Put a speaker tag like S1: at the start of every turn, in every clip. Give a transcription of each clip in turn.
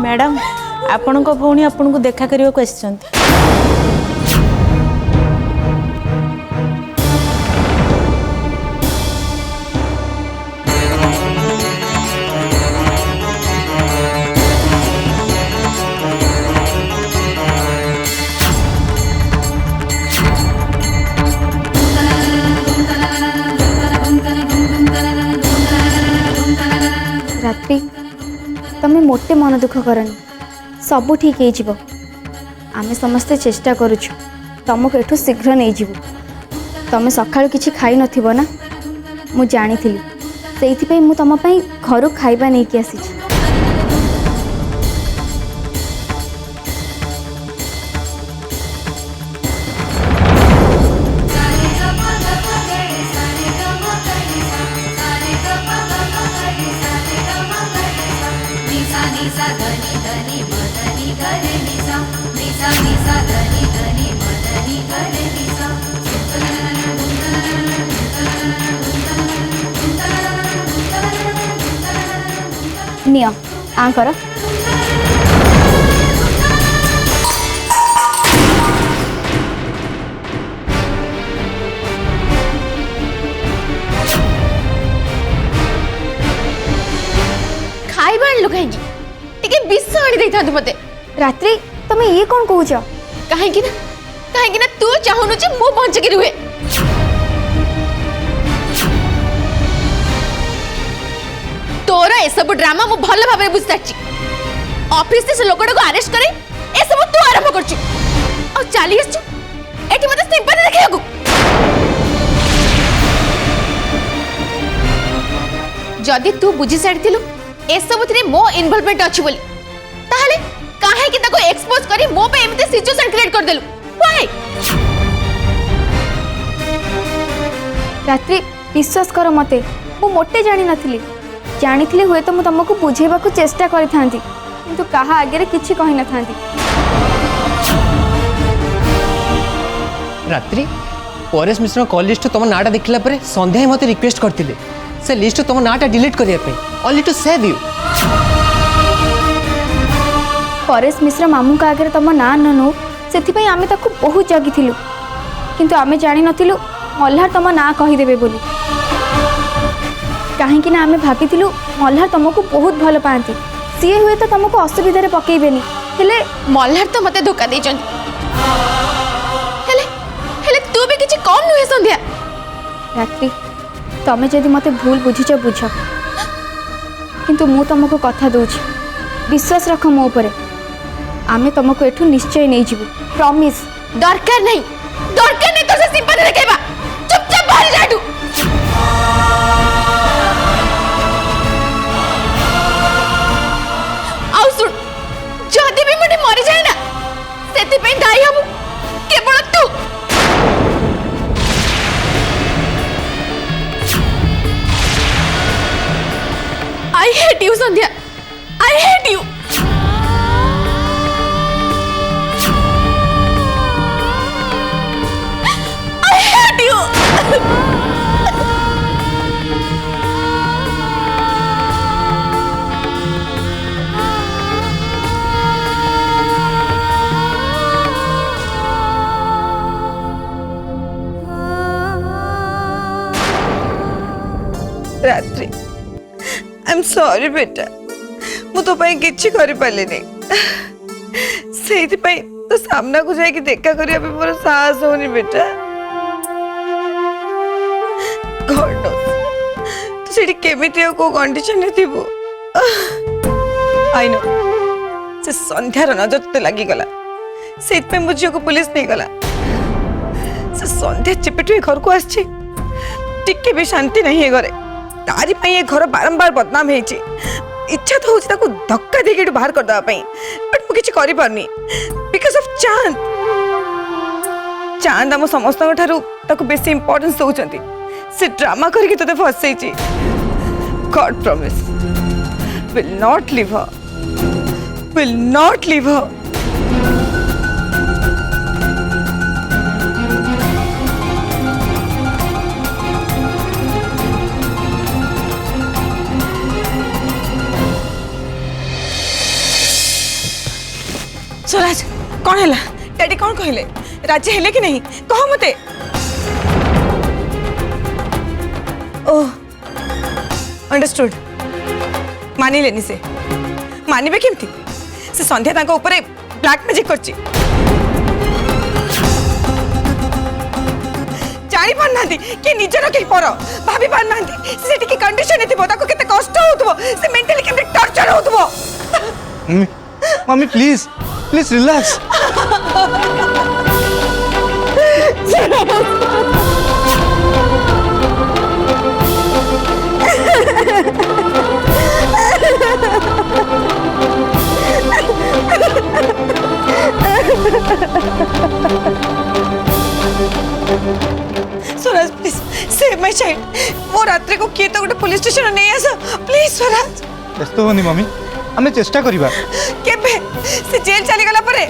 S1: Madam आपण को भौणी आपण को देखा करने को आछंती।
S2: रात्रि तमें मोटे मन दुख करनी सब ठीक हो आमे समस्ते चेष्टा करुछु तुमको एठू शीघ्र नहीं जीवु। तमें सकाळु किछि खाई नथिबो ना मु जानी थी से मु तुम घर खाइबा नहीं कि आसी। नियो आ कर
S3: खाइबा आनलु कहीं टिके विष आनी देई थांतु मते।
S2: रात्रि तमें ये कौन कहूच
S3: कहीं ना तू चाहनु जे मो बंच के रुहे। तोर ए सब ड्रामा मु भल भाबरे बुझताची। ऑफिस से लोकडा को अरेस्ट करे ए सब तू आरंभ करछु और चाली आछू एठी मते सिंपल देखिया को। जदी तू बुझी सारथिलु ए सब थरे मो इन्वॉल्वमेंट अछि बोली ताहले काहे कि ताको एक्सपोज करी मो पे एमते सिचुएशन क्रिएट कर देलु व्हाई।
S2: रात्रि विश्वास कर मते मु मोटे जानी नथिली जानी हुए तो मुझे तुमको बुझेबा को चेष्टा करी थांती किंतु कहा आगे किछि कहि न थांती।
S4: रात्रि परेश मिश्र कॉल लिस्ट तुम नाटा देखला परे संध्या ही मते रिक्वेस्ट करथिले से लिस्ट तुम नाटा डिलीट करिया पे only to save you.
S2: Paresh Mishra मामू का आगे तुम ना नो से आमे ताकू बहुत जगिथिलु किंतु आमे जानी नथिलु मल्हार तुम ना कहि देबे बोली। कहीं ना आमे भाभी मल्हार तुमको बहुत भल पाती सी हुए तो तुमको असुविधा पकईबेनी हेले
S3: मल्हार तो मते धोखा दे तू भी किछि कम नुहे संध्या।
S2: रात्रि तमें जदि मते भूल बुझीच बुझ किंतु मु तुमको कथा दूची विश्वास रख मो उपरे आमे तुमको एठू निश्चय नहीं जीवु प्रॉमिस।
S3: दरकार नहीं तो से सिंपल देखेबा चुपचाप बाहर जाटू। जदि भी मुझे मरी जाए ना से दायी हबु केवल तू। I hate you Sandhya I hate you. I hate you.
S5: रात्रि आई एम सॉरी बेटा मु तो पाई किछि करि पाले नहीं सेति पाई तो सामना को जाके देखा करिया पे मोर साहस होनी बेटा। गॉड नोस तू सेठी केमिति को कंडीशन में थिबो आई नो से संध्यार नजर तो लगी गला सेति पे मुझे को पुलिस नहीं गला से संध्या चिपटुए घर को आछि टिके भी शांति नहीं है घरे तारी पाई ये घर बारंबार बदनाम है इच्छा तो होची ताको धक्का देके बाहर कर दवा पाई बट मु किछि करि पारनी बिकॉज़ ऑफ चांद। चांद हम समस्त ठारू ताको बेसी इंपोर्टेंस दउचंती से ड्रामा करके तते फसई छी। God promise will not leave her. Swaraj कौन है डैडी कौन कहले राजी हेले कि नहीं कह मते ओह अंडरस्टूड मानी लेनी से मानिबे केमती से संध्या तांको ऊपर ब्लैक मैजिक करची जानी पारना कि निजर के पर भाभी पारना से टिके कंडीशन एतिबो ताको केते कष्ट होतबो से मेंटली केते टॉर्चर होतबो
S6: mummy mummy please please relax
S5: Swaraj please save my child वो रात्रि को किए तो गोटे पुलिस स्टेशन नहीं आस प्लीज स्वराज
S6: व्यस्त होनी मम्मी आम चेष्टा करिबा
S5: केबे से जेल चली गला परे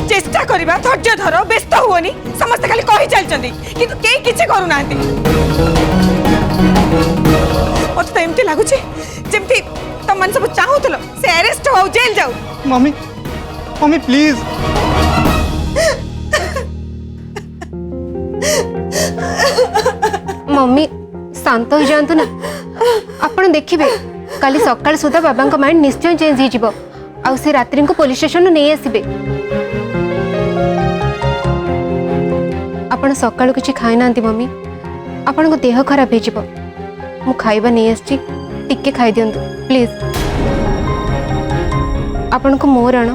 S5: चेष्टा करिबा धैर्य धर व्यस्त हुओनी समस्त खाली कहि चलचंदी किंतु केई किछि करू नांती मत तो एमती लागुची जेमती तुम मन सब चाहूतलो से अरेस्ट हो जेल जाऊ
S6: मम्मी मम्मी प्लीज
S7: मम्मी शांत हो जातु ना आपण देखिए काली सकाळ सुधा बाबा माइंड निश्चय चेंज हो आउ से रात्रि को पुलिस स्टेशन नहीं आसबे आपण सकाळ किछि खाई नांती मम्मी आपण को देह खराब हो मु खाइबा नहीं आछि टिके खाई दियंतु प्लीज आपण को मोर आण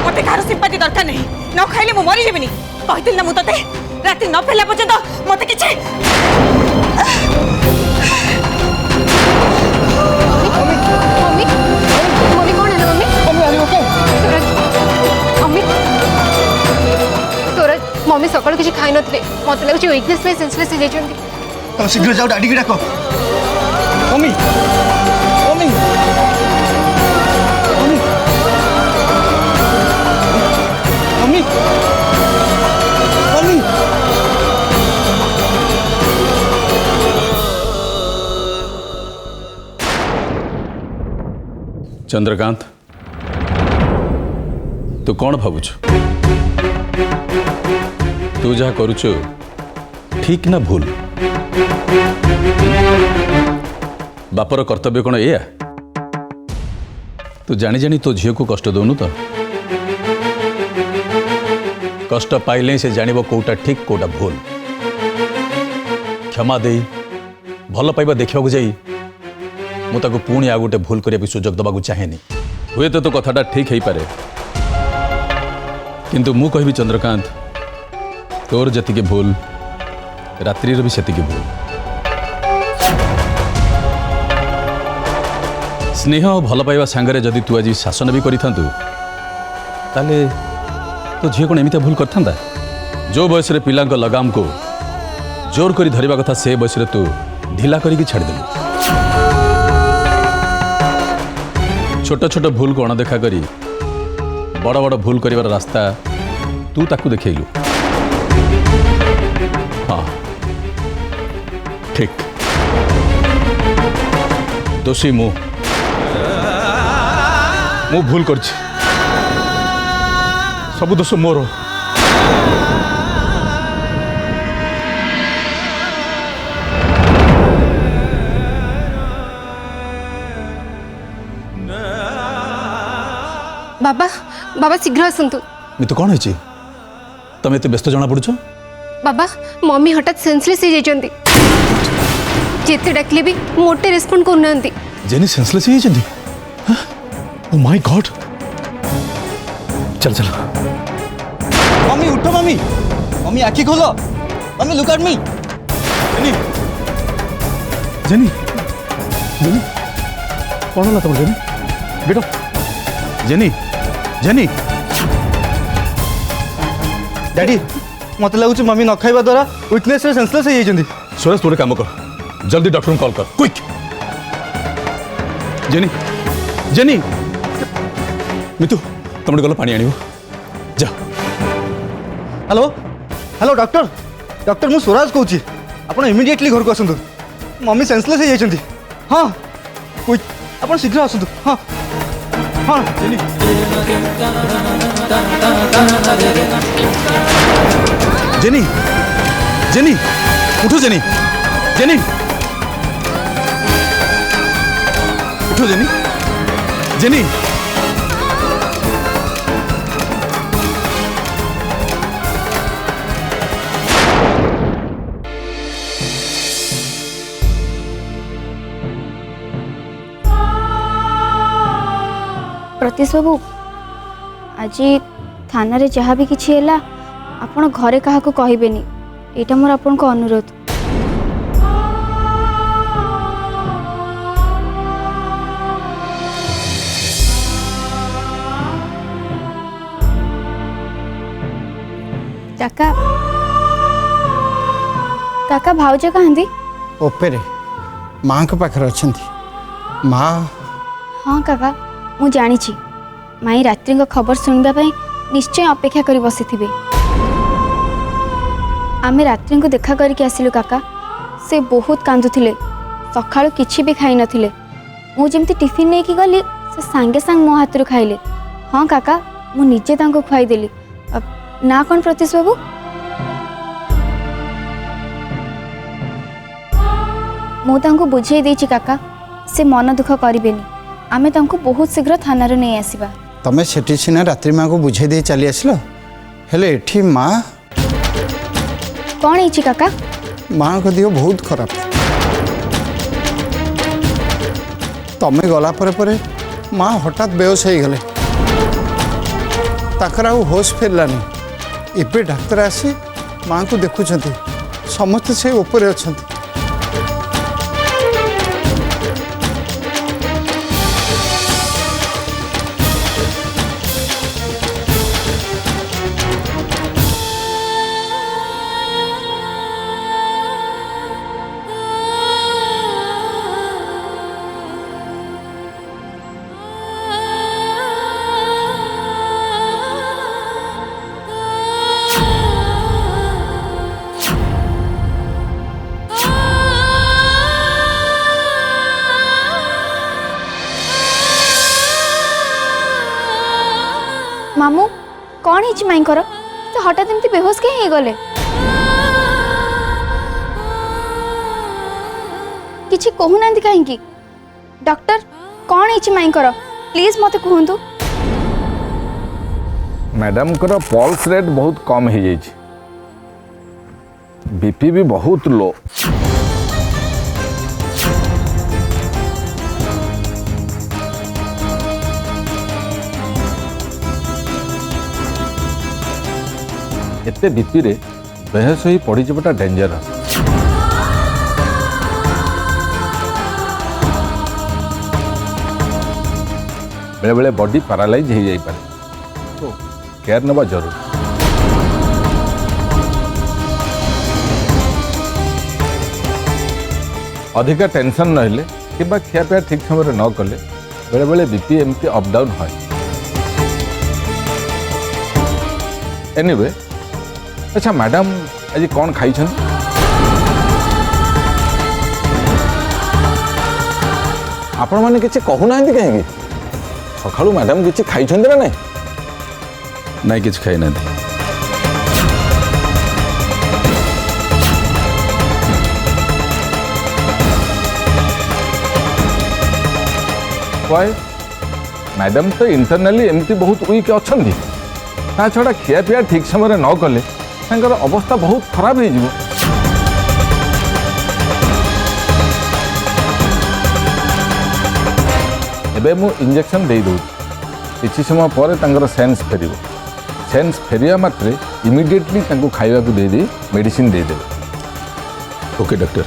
S5: मते कार सिंपैथी दरकार नहीं न खाइले मु मरी जेबिनी कहितिल ना मु तते राति न फेला पर्यंत मते किछि
S7: मम्मी मम्मी कौन है मम्मी मम्मी सूरज मम्मी सकाळ किछि खाई नथले मते लागुछि वीकनेस पे सेंसलेस हो जाइछन्ती
S6: तुम शीघ्र जाओ डाडी की डाको mummy mummy mummy mummy mummy
S8: Chandrakant तू कौन भावुच तू जहा करुच ठीक ना भूल बापर कर्तव्य कौन एया तू जानी जानी तो झील को कष्ट दौनु तो कष्ट पाइले से जानिबो कोटा ठीक कोटा भूल क्षमा दे भल पाइबा देखा जाई मु ताको पुणी आ गोटे भूल करने सुजोग दबा चाहेनी हुए तो कथाटा ठीक है पारे किंतु मु कहबी चंद्रकांत तोर जतिके भूल रात्रि भी सेतिके भूल स्नेह और भल पाइबा सांगरे जदि तू आज शासन भी करि थांतु ताले तो झील कौन एमती भूल करता जो बयस पिला लगाम को जोर कर धरवा कथा से बयस तू ढिला करके छाड़देलु छोट छोट भूल को अणदेखा करी बड़ बड़ भूल कर रास्ता तू ताकू देखलु हाँ ठीक दोषी मु भूल कर सब दोष मोर
S7: बाबा बाबा शीघ्र आसतु
S8: मितु कौन है तुम एत व्यस्त जना पड़ुछ
S7: बाबा मम्मी हठात सेंसलेस हो जाइछन्ती जेते डाकले भी मोटे रेस्पोंड करना
S8: जेनी सेंसलेस हो जाइछन्ती ओ माय गॉड चल चल
S6: मम्मी उठो मम्मी मम्मी आखि खोलो mummy look at me jenny
S8: jenny jenny कौन होला तुम जेनी बेटो जेनी जेनी
S6: डैडी मत लगुच मम्मी न खाइबा द्वारा वीकनेस रे सेंसलेस हो जाइछन्ती।
S8: सुरेश तू काम कर जल्दी डॉक्टर को कॉल कर क्विक। जेनी जेनी मितु तुम गल पानी आनिबो जा।
S6: हेलो हेलो डॉक्टर डॉक्टर मु स्वराज कहूची आपण इमिडिएटली घर को आसंतु मम्मी सेंसलेस हो जाइछन्ती। हां क्विक आपण शीघ्र आसंतु। हां हां जेनी
S8: जेनी जेनी उठो जेनी जेनी उठो जेनी जेनी
S2: प्रतीश बाबू आज थाना रे जहाँ भी किसी है आपण घरे क्या कहबेनी यहाँ मोर आपण को अनुरोध। काका काका भाउज कहाँदी
S9: ओपेरे माँ के पाखर अच्छी माँ।
S2: हाँ काका मु जानी माई रात्रि को खबर शुणवाई निश्चय अपेक्षा कर बसी थे। आम रात्रि को देखा करके आसिलु काका से बहुत कांदुथिले सकाळु किछि भी खाई नथिले मु जेमती टिफिन नहीं कि गली से सांगे सांग मो हाथ खाइले। हाँ काका मु निजे तांको खुआई देली ना कौन प्रतीश बाबू मु तांको बुझाई देछि काका से मन दुख करिवेनी आमे तांको बहुत शीघ्र थाना रे नहीं आसीबा।
S9: तमें सेठी सीना रात्रि माँ को बुझे दे चली आसल हेले एठी माँ
S2: कौन है काका
S9: माँ को दियो बहुत खराब तमें गला परे माँ हठात बेहोश हो गले ताकर आउ होश फेरलानी एबे डाक्तर आसी माँ को देखुंत समस्ते से ऊपर अच्छा।
S2: मामू कौन है माई कर तो हठात एमती बेहोश कहीं गले किछि कहूना कहीं डॉक्टर कौन है माई कर प्लीज मत कहतु।
S10: मैडम को पल्स रेट बहुत कम हो जाइए बीपी भी बहुत लो एते बीपी रे बेहोश हो पड़ जाटा डेंजरस। बेले बेले बॉडी पैरालाइज हो जाई पारे तो केयर नवा जरूर। अधिका टेंशन नहिले कि खियापिया ठीक समय न कले बेले बेले बीपी एमती अप डाउन है। एनीवे अच्छा मैडम आज कौन खाई आपण मैंने किसी कहूना कहीं सकाळु मैडम किसी खाई ना नहीं
S8: नहीं किसी खाई ना
S10: मैडम तो इंटरनली एमती बहुत वीक अच्छा ता छड़ा खिया पिया ठीक समय न कले अवस्था बहुत खराब हो। एबे मु इंजेक्शन दे दो किसी समय पर सेंस फेर सेंस फेरिया मात्रे इमिडिएटली खाइबा को दे दे मेडिसिन दे दे।
S8: Okay doctor.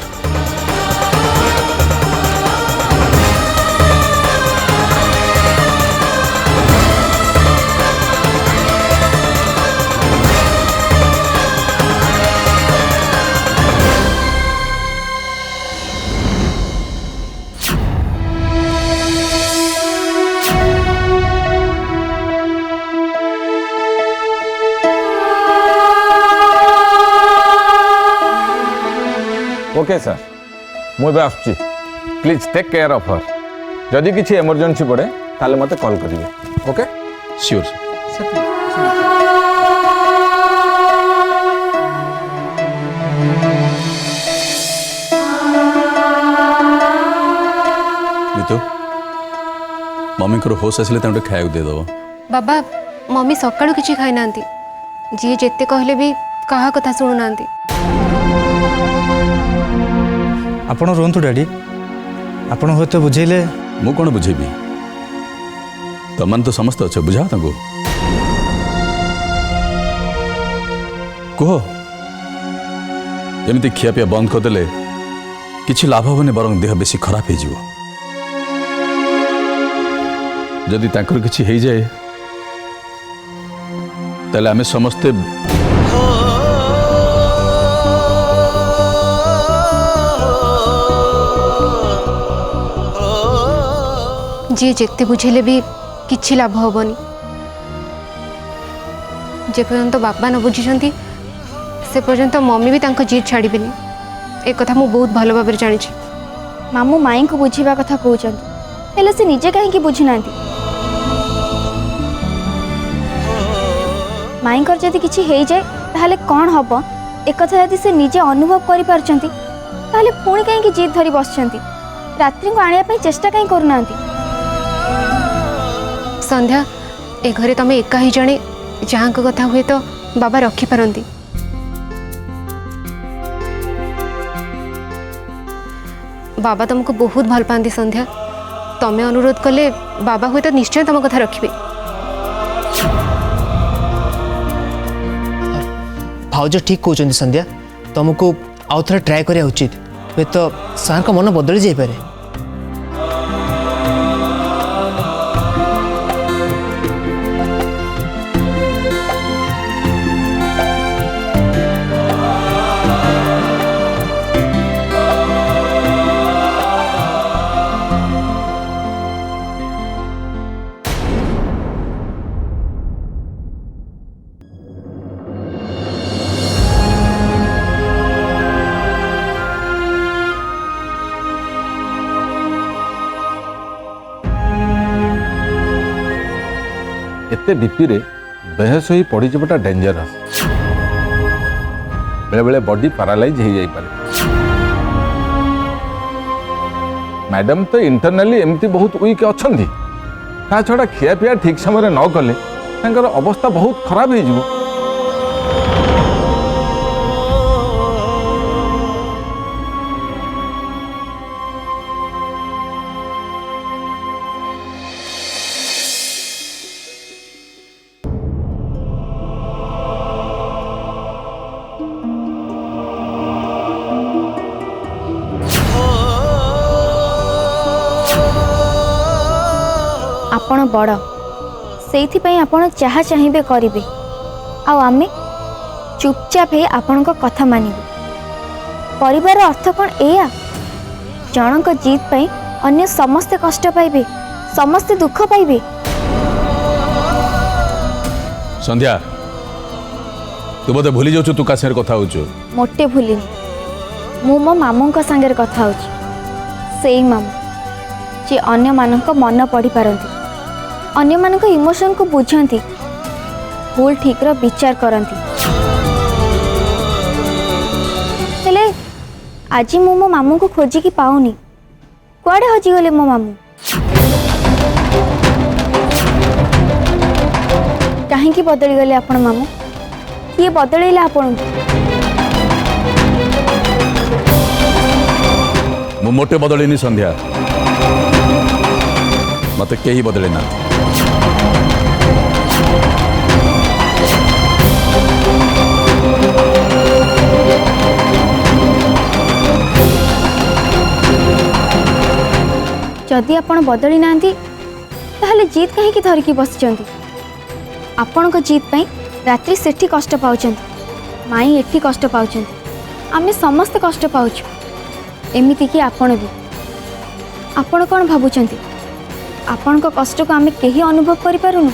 S10: ओके सर मुझे आसुची please take care of her जदि किसी इमरजेंसी पड़े ताले मते कॉल करिए okay
S8: sure sir Ritu mummy को होश आसिले तांटे खाया दे दो
S7: बाबा मम्मी सकाळु किछि खाई नांती जी जेते कहले भी कहा कथा सुनु नांती
S6: ଆପଣ ରୁହନ୍ତୁ ଡ୍ୟାଡି ଆପଣ ହୁଏତ ବୁଝେଇଲେ
S8: मु कौन बुझेबी तमन तो समस्त अच्छे बुझा तांको कह एमती खियापिया बंद करदेले किछि लाभ होबनी बरं देह बेसी खराब हो जदि तांकर किछि हो जाए ताले आमे समस्ते
S7: जी जेते बुझेले भी किछि लाभ होबनी जे पर्यंत बाबा न बुझिछंती से पर्यंत मम्मी भी तांको जीत छाड़ीबेनी ए कथा मु बहुत भलो भाबे जानि छी
S2: मामू माई को बुझीबा कथा कहउछन हेले से निजे काहे कि बुझी नांती माई कर जदी किछि हेई जाय ताहले कोन हबो एक कथा यदि से निजे अनुभव करि पारछंती ताहले पुणी काहे कि जीत धरी बसछंती रात्रि को आनिया पई चेष्टा काहे करू नांती
S7: संध्या ए घरे तमे एका ही जणे जहाँ को कथा हुए तो बाबा रखी पारंती बाबा तुमको बहुत भल पाती संध्या तमें अनुरोध कले बाबा हुए तो निश्चय तुम कथा रखिबे
S4: भाउज ठीक कहते संध्या तुमको आउ थे ट्राए करा उचित हुए तो सार का मन बदली जापे
S10: एते बीपी रे बेहोश होई पड़ी जबटा डेंजरस बेले बेले बॉडी पैरालाइज हो जाई पारे मैडम तो इंटरनली एमती बहुत वीक अछंती ता छड़ा खिया पिया ठीक समय न कले तांकर अवस्था बहुत खराब हो जिवो
S2: आपण बड़ से आपण चाह चाहिए करेंगे आम चुपचाप है आपण कथा मानिबे परिवार अर्थ कौन एया जनक जीत पाई अन्य समस्ते कष्ट पाइबे समस्ते दुख पाइबे
S8: संध्या तू बोधे भूली जाऊ तू का कथा हो
S2: मोटे भूलिनी मु मो मामू सांगे कथा हो से मामू जे अन्य मानक मन पढ़ी पारती अन्य मानक इमोशन को बुझंती भूल ठीक रो विचार करती हेले आज मु मो मामू को खोजिकी पाऊनी कुआडे हजिगले मो मामू कहीं बदली गले आपण मामू किए बदलैला आपण
S8: मु मोटे बदलिनी संध्या मत कहीं बदले ना
S2: जदि आपण बदली नांती ताहले जीत कहीं धरिकी बसिचंती आपण को जीत पाई रात्रि सेठी कष्ट पाउचंती माई एठी कष्ट पाउचंती आमे समस्त कष्ट पाउछु एमिति कि आपण भी आपण कौन भाबुचंती आपण को कष्ट को आमे केही अनुभव करि पारुनु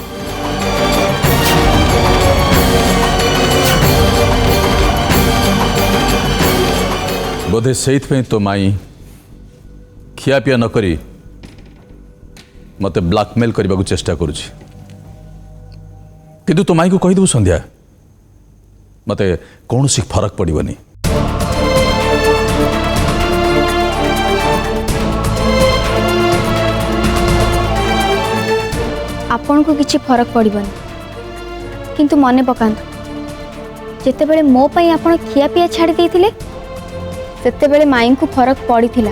S8: बोधे से तो माई खियापिया न करी मते ब्लैकमेल करने को चेष्टा करुछि किंतु तो माई को कहीदेबू संध्या मते कौन सी फरक पड़बनी।
S2: आपण को किसी फरक पड़बनी किंतु मने पकांतु जेतेबेले मो पई आपण खिया पिया छाड़ी देथिले सेतेबेले माई को फरक पड़ीथिला।